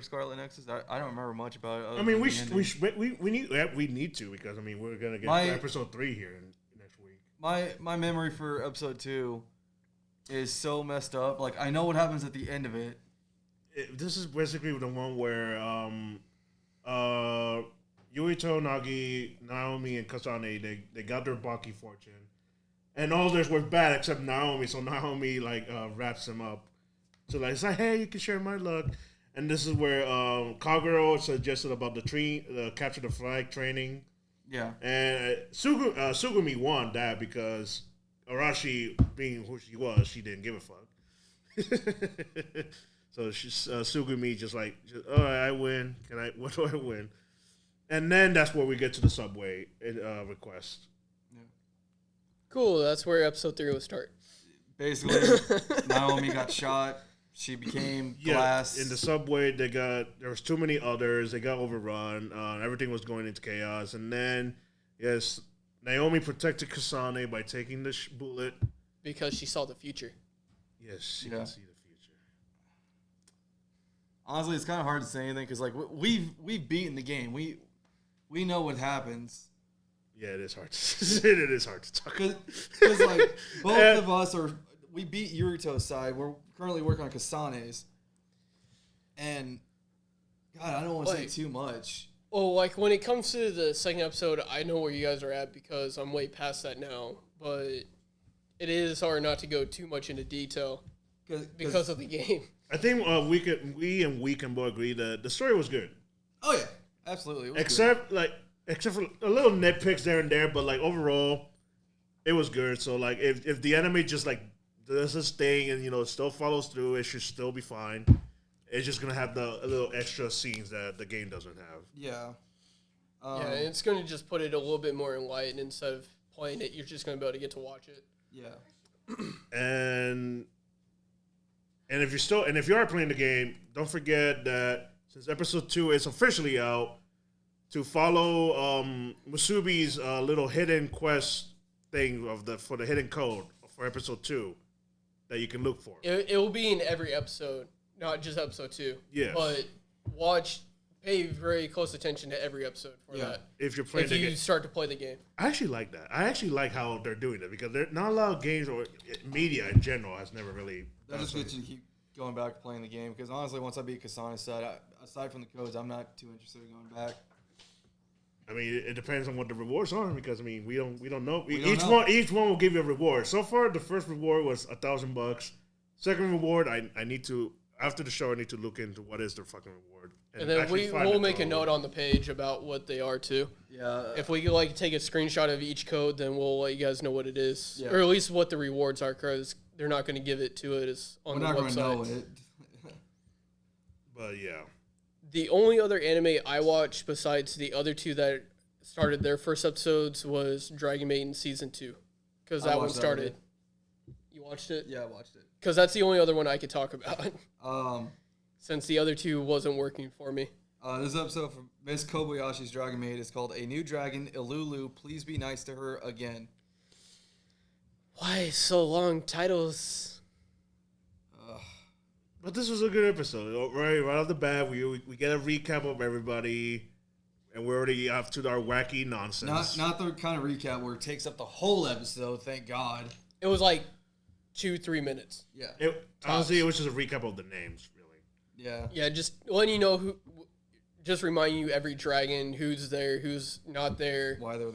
Scarlet Nexus? I don't remember much about it. I mean, we need to because I mean we're gonna get episode 3 here next week. My memory for episode 2 is so messed up. Like I know what happens at the end of it. This is basically the one where Yuito, Nagi, Naomi, and Kasane they got their Baki fortune, and all theirs were bad except Naomi. So Naomi wraps him up. So like it's like, hey, you can share my luck. And this is where Kagero suggested about the capture the flag training. Yeah. And Sugumi won that because Arashi, being who she was, she didn't give a fuck. So Sugumi just all right, I win. What do I win? And then that's where we get to the subway request. Yeah. Cool. That's where episode 3 will start. Basically, Naomi got shot. She became glass. In the subway, there was too many others. They got overrun. Everything was going into chaos. And then, yes, Naomi protected Kasane by taking the bullet. Because she saw the future. Yes, she can see the future. Honestly, it's kind of hard to say anything because like we've beaten the game. We know what happens. Yeah, it is hard. It is hard to talk. Because like both of us we beat Yurito's side. We're currently working on Kasane's. And, God, I don't want to say too much. Well, like, when it comes to the second episode, I know where you guys are at because I'm way past that now. But it is hard not to go too much into detail because of the game. I think we can both agree that the story was good. Oh, yeah. Absolutely. Except for a little nitpicks there and there, but, like, overall, it was good. So, like, if the enemy just, like, does this thing and, still follows through, it should still be fine. It's just going to have a little extra scenes that the game doesn't have. Yeah. It's going to just put it a little bit more in light, and instead of playing it, you're just going to be able to get to watch it. Yeah. And if you are playing the game, don't forget that since episode 2 is officially out, to follow Musubi's little hidden quest thing for the hidden code for episode 2 that you can look for. It will be in every episode, not just episode 2. Yeah. But pay very close attention to every episode for that. If you're playing you start to play the game. I actually like that. I actually like how they're doing it because not a lot of games or media in general has never really. That just gets you to keep going back to playing the game because honestly, once I beat Kasane's side, aside from the codes, I'm not too interested in going back. I mean, it depends on what the rewards are because I mean we don't know. Each one will give you a reward. So far, the first reward was $1,000. Second reward, I need to after the show I need to look into what is the fucking reward. And then we'll make a note on the page about what they are too. Yeah. If we take a screenshot of each code, then we'll let you guys know what it is, or at least what the rewards are, because they're not going to give it to us on the website. We're not going to know it. But yeah. The only other anime I watched besides the other two that started their first episodes was Dragon Maiden Season 2. Because that one started. You watched it? Yeah, I watched it. Because that's the only other one I could talk about. Since the other two wasn't working for me. This episode from Miss Kobayashi's Dragon Maid is called A New Dragon, Ilulu, Please Be Nice to Her Again. Why so long titles? But this was a good episode. Right off the bat, we get a recap of everybody, and we're already off to our wacky nonsense. Not the kind of recap where it takes up the whole episode, thank God. It was like 2-3 minutes. Yeah. Honestly, it was just a recap of the names, really. Yeah. Yeah, just letting you know just reminding you every dragon, who's there, who's not there. Why they're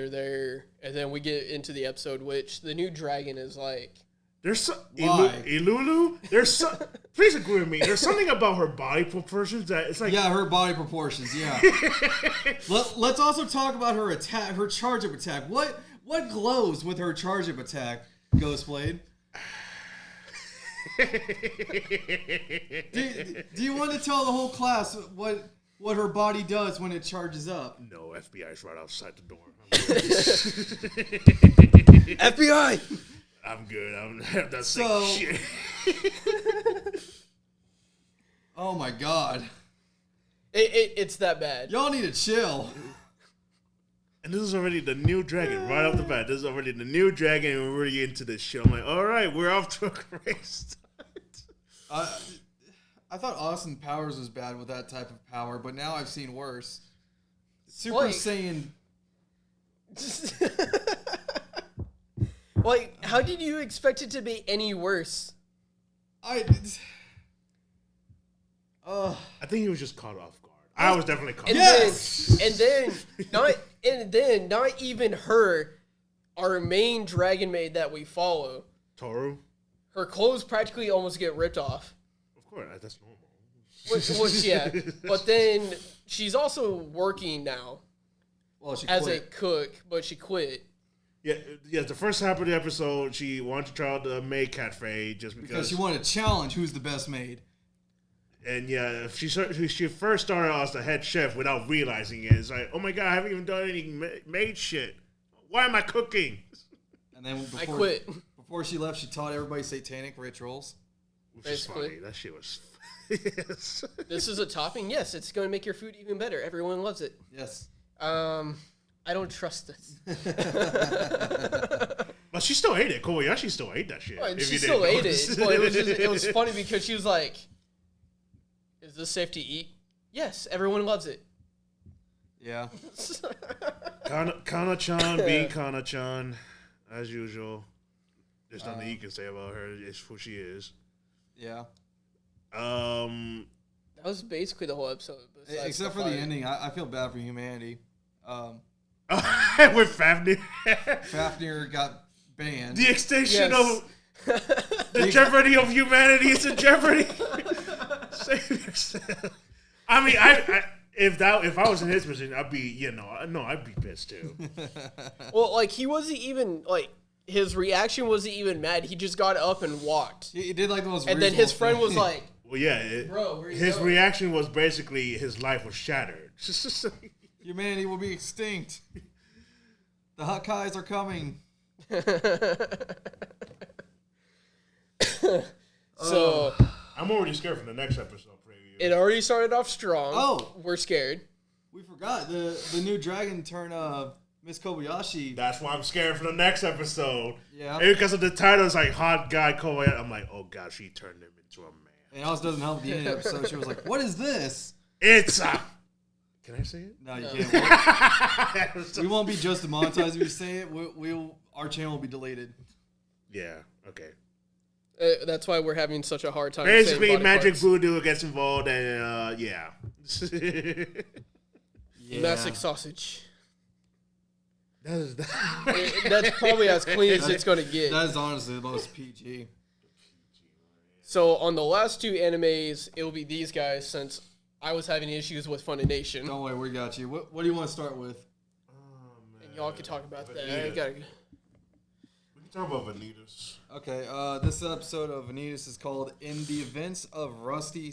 there. And then we get into the episode, which the new dragon is like... There's Ilulu. Please agree with me. There's something about her body proportions that it's like. Yeah, her body proportions. Yeah. Let's also talk about her attack, her charge up attack. What glows with her charge up attack, Ghostblade? do you want to tell the whole class what her body does when it charges up? No, FBI's right outside the door. FBI. I'm good. I'm not saying shit. Oh my God. It's that bad. Y'all need to chill. And this is already the new dragon right off the bat. This is already the new dragon, and we're already into this shit. I'm like, all right, we're off to a great start. thought Austin Powers was bad with that type of power, but now I've seen worse. Super Like- Saiyan. Like, how did you expect it to be any worse? I think he was just caught off guard. I was definitely caught. And then not even her, our main dragon maid that we follow. Toru. Her clothes practically almost get ripped off. Of course, that's normal. Which yeah, but then she's also working now. Well, she as quit. a cook, but she quit. Yeah. The first half of the episode, she wanted to try out the maid cafe just because she wanted to challenge who's the best maid. And yeah, she first started out as the head chef without realizing it. It's like, oh my god, I haven't even done any maid shit. Why am I cooking? And then I quit. Before she left, she taught everybody satanic rituals. Which is funny. That shit was. Yes. This is a topping. Yes, it's going to make your food even better. Everyone loves it. Yes. I don't trust this. But she still ate it. Kobayashi still ate that shit. Well, she still ate it. Well, it was funny because she was like, "Is this safe to eat?" Yes, everyone loves it. Yeah. Kana-chan being Kana-chan, as usual. There's nothing you can say about her. It's who she is. Yeah. That was basically the whole episode. Except for the ending. I feel bad for humanity. With Fafnir. Fafnir got banned. The extinction of the jeopardy of humanity is in jeopardy. Save yourself. I mean, if I was in his position, I'd be, I'd be pissed too. Well, like he wasn't even like his reaction wasn't even mad. He just got up and walked. He did like the most. And then his friend was like, "Well, yeah, bro, his reaction was basically his life was shattered." Humanity will be extinct. The Hakkais are coming. So I'm already scared for the next episode preview. It already started off strong. Oh, we're scared. We forgot the new dragon turn. Miss Kobayashi. That's why I'm scared for the next episode. Yeah. And because of the title, it's like Hot Guy Kobayashi. I'm like, oh god, she turned him into a man. And it also doesn't help the end of the episode. She was like, "What is this?" It's a. Can I say it? No, you can't. We won't be just demonetized if you say it. Our channel will be deleted. Yeah. Okay. That's why we're having such a hard time. Basically, saying magic parts. voodoo gets involved, and yeah. Massive sausage. That's That's probably as clean as it's going to get. That is honestly the most PG. So on the last two animes, it will be these guys since I was having issues with Funimation. Don't worry, we got you. What do you want to start with? And y'all can talk about that. We can talk about Vanitas. Okay, this episode of Vanitas is called "In the Events of Rusty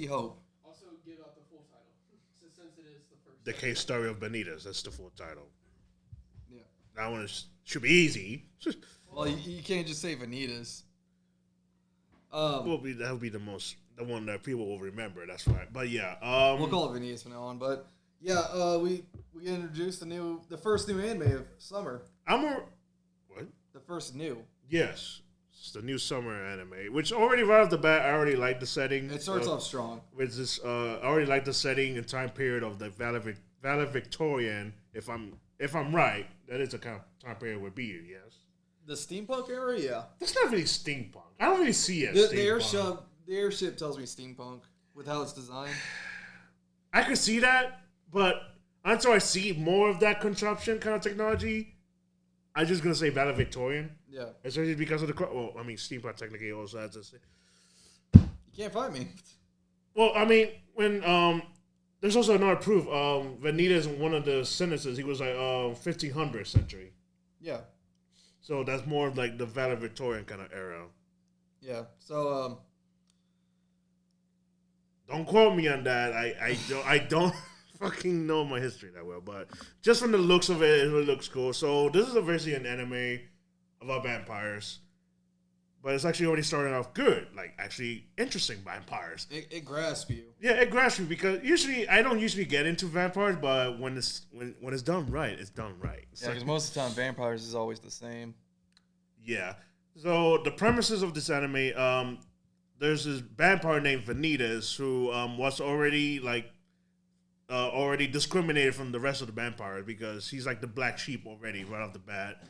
Hope." Also, give out the full title since it is the first. The case story of Vanitas. That's the full title. Yeah. That one should be easy. Well, you can't just say Vanitas. That'll be the one that people will remember. That's right. But yeah, we'll call it Vanitas from now on. But yeah, we introduced the first new anime of summer. What? The first new. Yes, it's the new summer anime, which already right off the bat, I already like the setting. It starts off strong. With this, I already like the setting and time period of the Victorian. If I'm right, that is a kind of time period would be. Yes. The steampunk era, yeah. That's not really steampunk. I don't really see it as steampunk. The airship tells me steampunk with how it's designed. I could see that, but until I see more of that consumption kind of technology, I'm just gonna say Victorian. Yeah. Especially because of the steampunk technically also has this. You can't fight me. Well, I mean, when there's also another proof. Vanitas in one of the sentences, he was like 1500th century. Yeah. So that's more of like the Victorian kind of era. Yeah. So don't quote me on that. I don't fucking know my history that well, but just from the looks of it, it really looks cool. So this is basically an anime about vampires, but it's actually already starting off good, like actually interesting vampires. It grasps you. Yeah, it grasps you because I don't usually get into vampires, but when it's done right, it's done right. Yeah, because most of the time vampires is always the same. Yeah. So the premises of this anime, there's this vampire named Vanitas who was already already discriminated from the rest of the vampires because he's like the black sheep already right off the bat.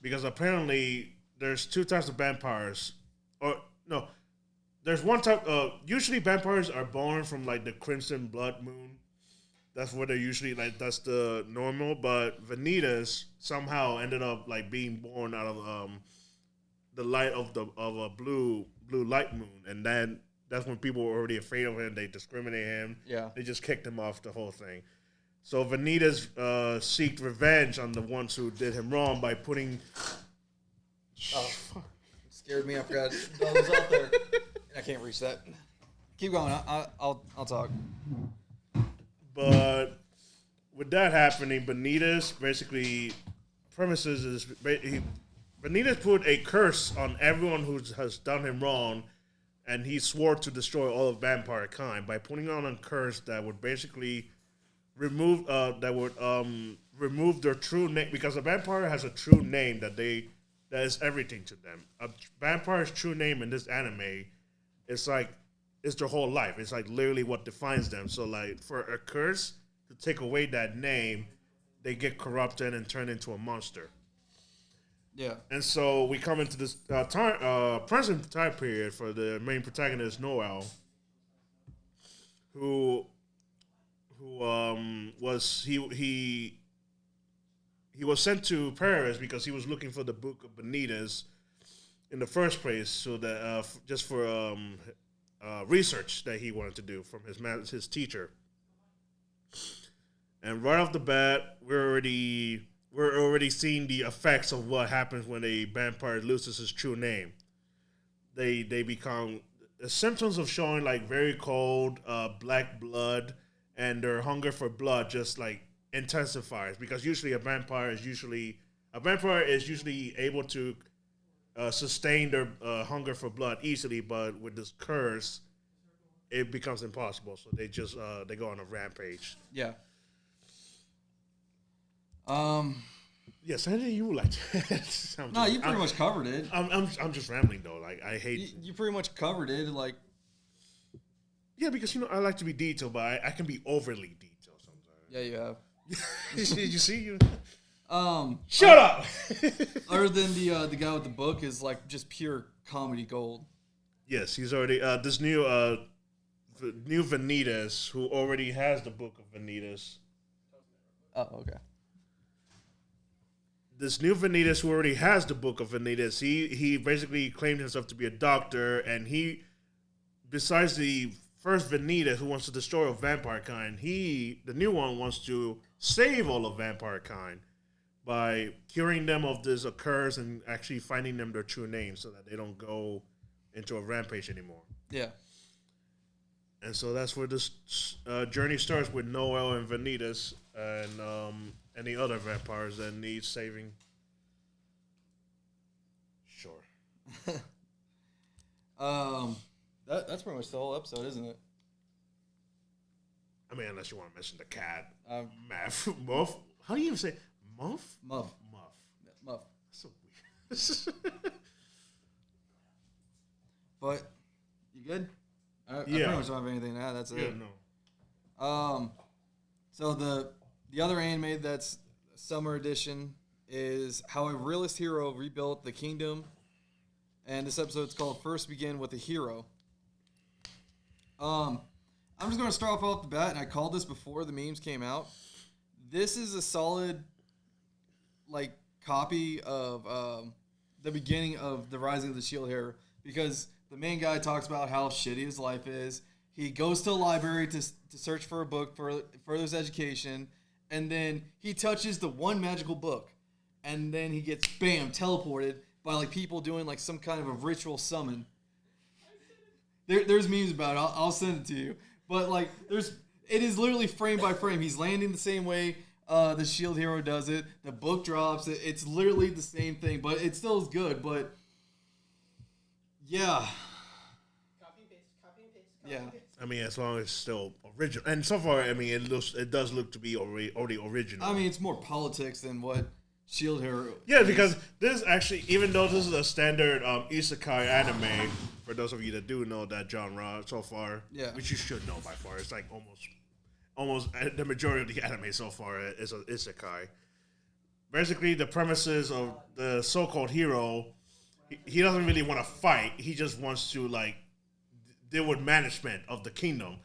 Because apparently there's two types of vampires, or no, there's one type. Usually vampires are born from like the crimson blood moon. That's what they're usually like. That's the normal. But Vanitas somehow ended up like being born out of the light of a blue light moon, and then that's when people were already afraid of him. They discriminate him. Yeah. They just kicked him off the whole thing. So Vanitas seeked revenge on the ones who did him wrong by putting. Oh, scared me. I forgot that was out there. I can't reach that. Keep going. I'll talk. But with that happening, Vanitas basically Vanitas put a curse on everyone who has done him wrong, and he swore to destroy all of vampire kind by putting on a curse that would basically remove their true name, because a vampire has a true name that is everything to them. A vampire's true name in this anime is like it's their whole life. It's like literally what defines them. So like for a curse to take away that name, they get corrupted and turn into a monster. Yeah. And so we come into this present time period for the main protagonist, Noel, who was he was sent to Paris because he was looking for the Book of Vanitas in the first place, so that just for research that he wanted to do from his teacher. And right off the bat, we're already seeing the effects of what happens when a vampire loses his true name. They become the symptoms of showing like very cold, black blood, and their hunger for blood just like intensifies, because usually a vampire is usually able to sustain their hunger for blood easily, but with this curse, it becomes impossible. So they just they go on a rampage. Yeah. Yes, anything you would like to? No, you pretty much covered it. I'm just rambling though. Like I hate. You pretty much covered it. Like. Yeah, because I like to be detailed, but I can be overly detailed sometimes. Yeah, you have. Did you see you? Shut up. Other than the guy with the book is like just pure comedy gold. Yes, he's already this new Vanitas, who already has the Book of Vanitas. Oh, okay. This new Vanitas, who already has the Book of Vanitas, he basically claimed himself to be a doctor, and he, besides the first Vanitas who wants to destroy all vampire kind, the new one wants to save all of vampire kind by curing them of this curse and actually finding them their true names so that they don't go into a rampage anymore. Yeah. And so that's where this journey starts, with Noel and Vanitas and any other vampires that need saving. Sure. That's pretty much the whole episode, isn't it? I mean, unless you want to mention the cat. Muff. How do you even say Muff? Muff. Yeah, Muff. That's so weird. But you good? I Yeah. pretty much don't have anything to add. That's Yeah, it. no. So the other anime that's summer edition is how a realist hero rebuilt the kingdom, and this episode's called "First Begin with a Hero." I'm just gonna start off the bat, and I called this before the memes came out. This is a solid, like, copy of the beginning of the Rising of the Shield Hero, because the main guy talks about how shitty his life is. He goes to a library to search for a book for his education, and then he touches the one magical book, and then he gets, bam, teleported by, like, people doing, like, some kind of a ritual summon. There's memes about it. I'll send it to you. But, like, it is literally frame by frame. He's landing the same way the Shield Hero does it. The book drops. It's literally the same thing, but it still is good. But, yeah. Copy and paste. Yeah. I mean, as long as it's still original, and so far, I mean, it does look to be already original. I mean, it's more politics than what Shield Hero. Yeah, because this actually, even though this is a standard isekai anime, For those of you that do know that genre so far, Yeah. which you should know by far, it's like almost the majority of the anime so far is a isekai. Basically, the premises of the so-called hero, he doesn't really want to fight. He just wants to like deal with management of the kingdom.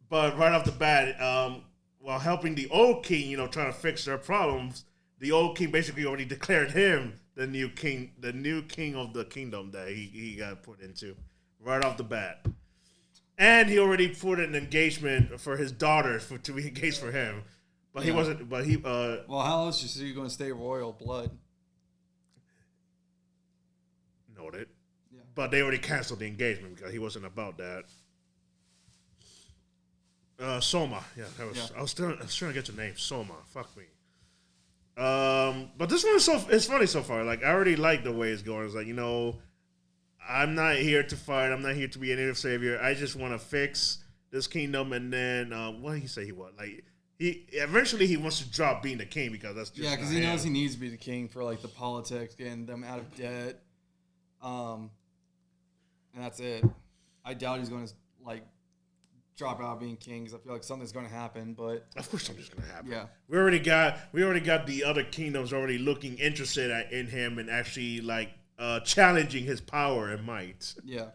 But right off the bat, while helping the old king, trying to fix their problems, the old king basically already declared him the new king of the kingdom that he got put into right off the bat. And he already put an engagement for his daughter to be engaged for him. But he wasn't. But he. Well, how else is he going to stay royal blood? Noted. Yeah. But they already canceled the engagement because he wasn't about that. Soma. Yeah, that was. Yeah. I was trying to get your name. Soma. Fuck me. But this one it's funny so far. Like I already like the way it's going. It's like I'm not here to fight. I'm not here to be any savior. I just want to fix this kingdom. And then what did he say he was like? He eventually he wants to drop being the king because that's just because he knows he needs to be the king for like the politics, getting them out of debt, and that's it. I doubt he's going to like drop out being king because I feel like something's going to happen. But of course, something's going to happen. Yeah, we already got the other kingdoms already looking interested in him and actually like challenging his power and might. Yeah.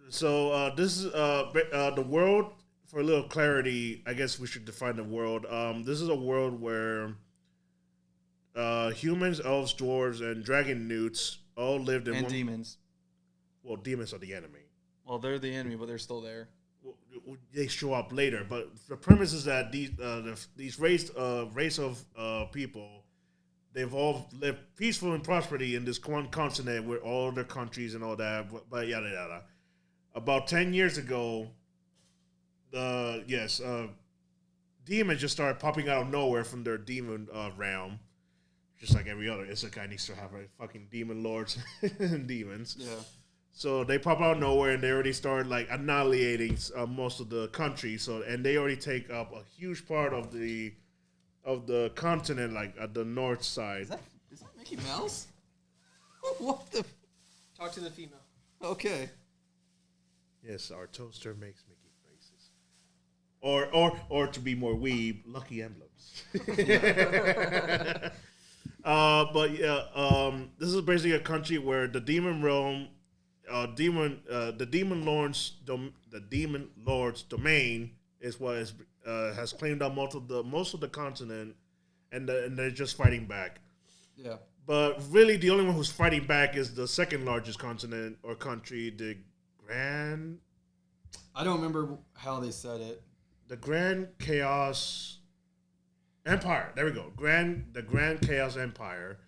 So this is the world. For a little clarity, I guess we should define the world. This is a world where humans, elves, dwarves, and dragon newts all lived in and demons. Well, demons are the enemy. Well, they're the enemy, but they're still there. Well, they show up later, but the premise is that these race of people, they've all lived peaceful and prosperity in this one continent with all their countries and all that. But yada yada. About 10 years ago. Demons just started popping out of nowhere from their demon realm, just like every other isekai needs to have a fucking demon lords and demons. Yeah. So they pop out of nowhere and they already start like annihilating most of the country. And they already take up a huge part of the continent, like at the north side. Is that Mickey Mouse? What the? Talk to the female. Okay. Yes, our toaster makes Mickey. Or to be more weeb, lucky emblems. This is basically a country where the demon realm, the demon lord's domain is what has claimed out most of the continent, and they're just fighting back. Yeah. But really, the only one who's fighting back is the second largest continent or country, the Grand. I don't remember how they said it. The Grand Chaos Empire. There we go. The Grand Chaos Empire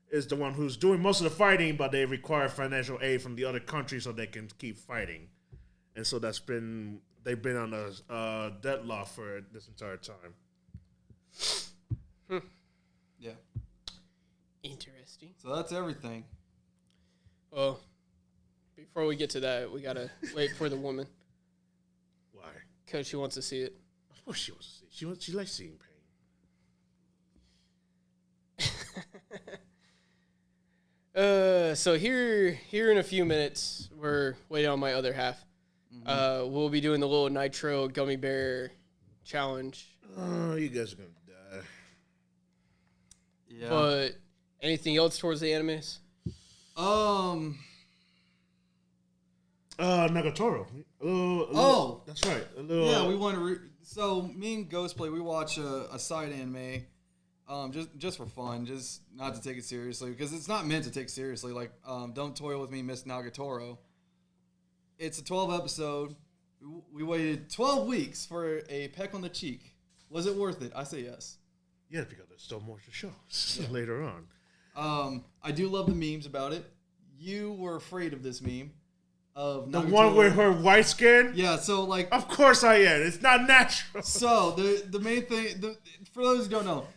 is the one who's doing most of the fighting, but they require financial aid from the other countries so they can keep fighting. And so they've been on a deadlock for this entire time. Yeah. Interesting. So that's everything. Well, before we get to that, we gotta wait for the woman. Why? Because she wants to see it. Of course she wants to see it. She likes seeing pain. So here in a few minutes, we're waiting on my other half. Mm-hmm. We'll be doing the little nitro gummy bear challenge. Oh, you guys are gonna die. Yeah. But anything else towards the animes? Nagatoro. That's right. Yeah, we want to. So me and Ghost Play, we watch a side anime, just for fun, just not to take it seriously because it's not meant to take seriously. Like, Don't Toil with Me, Miss Nagatoro. It's a 12 episode. We waited 12 weeks for a peck on the cheek. Was it worth it? I say yes. Yes, because there's still more to show later on. I do love the memes about it. You were afraid of this meme. Of the Nagatoro. One with her white skin? Yeah, so like... Of course I am. It's not natural. So, the main thing... for those who don't know,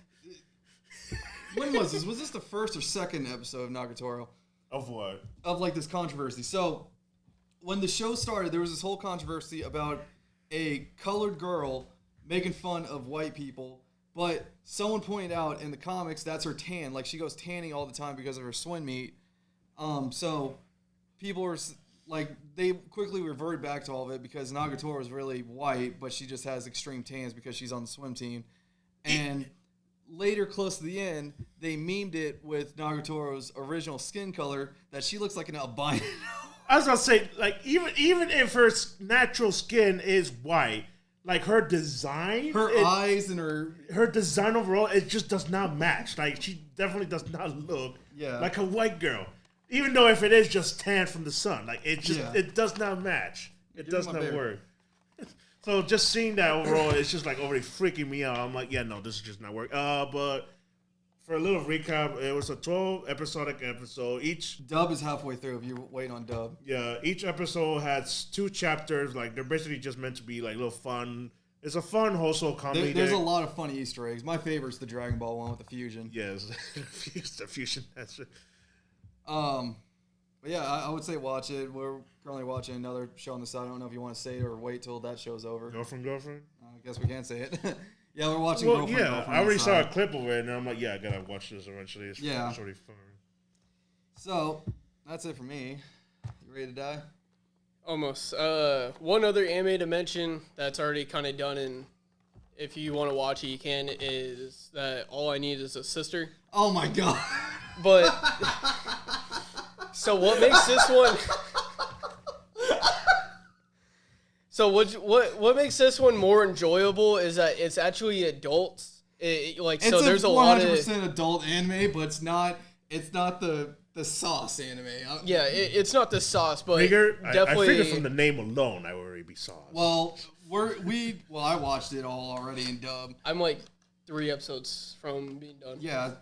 when was this? Was this the first or second episode of Nagatoro? Of what? Of like this controversy. So, when the show started, there was this whole controversy about a colored girl making fun of white people, but someone pointed out in the comics that's her tan. Like, she goes tanning all the time because of her swim meet. So... people were like, they quickly reverted back to all of it because Nagatoro is really white, but she just has extreme tans because she's on the swim team. And later, close to the end, they memed it with Nagatoro's original skin color that she looks like an albino. I was gonna say, like, even if her natural skin is white, like her design, eyes and her design overall, it just does not match. Like, she definitely does not look like a white girl. Even though if it is just tan from the sun, like it does not match. It does not work. So just seeing that overall, it's just like already freaking me out. I'm like, yeah, no, this is just not work. But for a little recap, it was a 12 episodic episode. Each dub is halfway through if you're waiting on dub. Yeah, each episode has 2 chapters. Like, they're basically just meant to be like little fun. It's a fun, wholesome comedy. There's a lot of funny Easter eggs. My favorite's the Dragon Ball one with the fusion. Yes, the fusion. That's it. But yeah, I would say watch it. We're currently watching another show on the side. I don't know if you want to say it or wait till that show's over. Girlfriend? I guess we can't say it. Yeah, we're watching Girlfriend. I already saw a side. clip of it, and I'm like, yeah, I gotta watch this eventually. It's already fun. So, that's it for me. You ready to die? Almost. One other anime to mention that's already kind of done, and if you want to watch it, you can, is that All I Need Is a Sister. Oh my god. But, so what makes this one... So what makes this one more enjoyable is that it's actually adults. So there's a lot of 100% adult anime, but it's not the sauce anime. Yeah, it's not the sauce, but I definitely. figured from the name alone, I would already be sauce. Well, I watched it all already in dub. I'm like 3 episodes from being done. Yeah,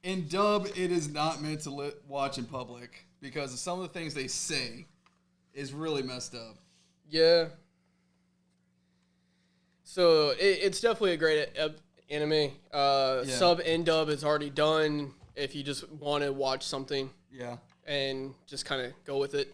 in dub, it is not meant to watch in public because of some of the things they say is really messed up. Yeah. So it's definitely a great anime. Sub and dub is already done if you just want to watch something. Yeah. And just kind of go with it.